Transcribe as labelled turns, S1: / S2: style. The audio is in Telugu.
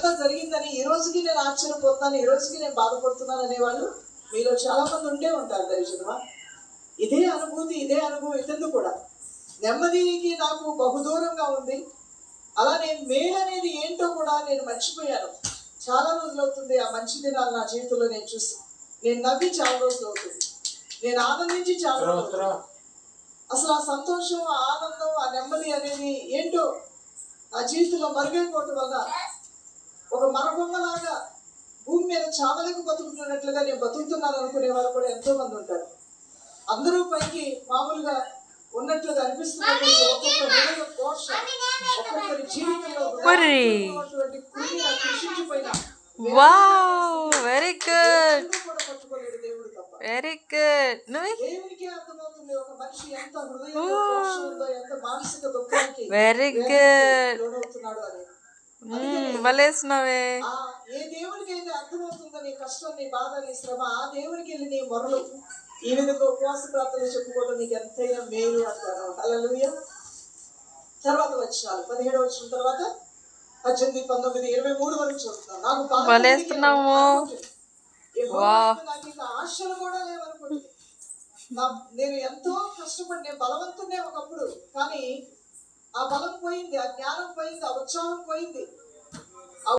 S1: ఇదంతా జరిగిందని ఈ రోజుకి నేను ఆశ్చర్యపోతున్నాను, ఈ రోజుకి నేను బాధపడుతున్నాను అనేవాళ్ళు మీలో చాలా మంది ఉండే ఉంటారు దైవజనమా. ఇదే అనుభూతి ఇతను కూడా నెమ్మదికి నాకు బహుదూరంగా ఉంది. అలా నేను మేలు అనేది ఏంటో కూడా నేను మర్చిపోయాను. చాలా రోజులు అవుతుంది ఆ మంచి దినాలు నా జీవితంలో నేను చూసి. నేను నవ్వి చాలా రోజులు అవుతుంది, నేను ఆనందించి చాలా రోజులు. అసలు ఆ సంతోషం, ఆ ఆనందం, ఆ నెమ్మది అనేది ఏంటో నా జీవితంలో మరుగైపోవటం వల్ల ఒక మరబొమ్మలాగా భూమి మీద చావలకు బతుకుతున్నట్లుగా నేను బతుకుతున్నాను అనుకునే వాళ్ళు కూడా ఎంతో మంది ఉంటారు. అందరూ పైకి మామూలుగా ఉన్నట్లుగా అనిపిస్తున్నట్టు ఒక్కొక్క కోశ ఒక్కొక్కరి జీవితంలో కృషించిపోయినా
S2: వెరీ గుడ్,
S1: కూడా పట్టుకోలేడు దేవుడు తప్ప.
S2: Very good.
S1: దేవునికి అర్థమవుతుంది ఒక మనిషి ఎంత హృదయంలో కోశ ఉందో, ఎంత మానసిక దుఃఖానికి
S2: వెరీ గుడ్.
S1: లోనవుతున్నాడు అని.
S2: వలేసినవే.
S1: ఏ దేవునికి అయితే అర్థమవుతుందో నీ కష్టం, నీ బాధ, నీ శ్రమ, ఆ దేవునికి వెళ్ళి నీ మొరలు ఈ విధంగా ఉపవాస ప్రార్థనలు చెప్పుకోవడం నీకు ఎంతైనా మేలు అంటారు. హల్లెలూయా. తర్వాత వచనాలు 17వ వచనం తర్వాత 18, 19, 23 వరకు చదువుతాను. నాకు నాకు ఇంకా ఆశలు కూడా లేవనుకోండి. నేను ఎంతో కష్టపడి నేను బలవంతున్నే ఒకప్పుడు, కానీ ఆ బలం పోయింది, ఆ జ్ఞానం పోయింది, ఆ ఉత్సాహం పోయింది.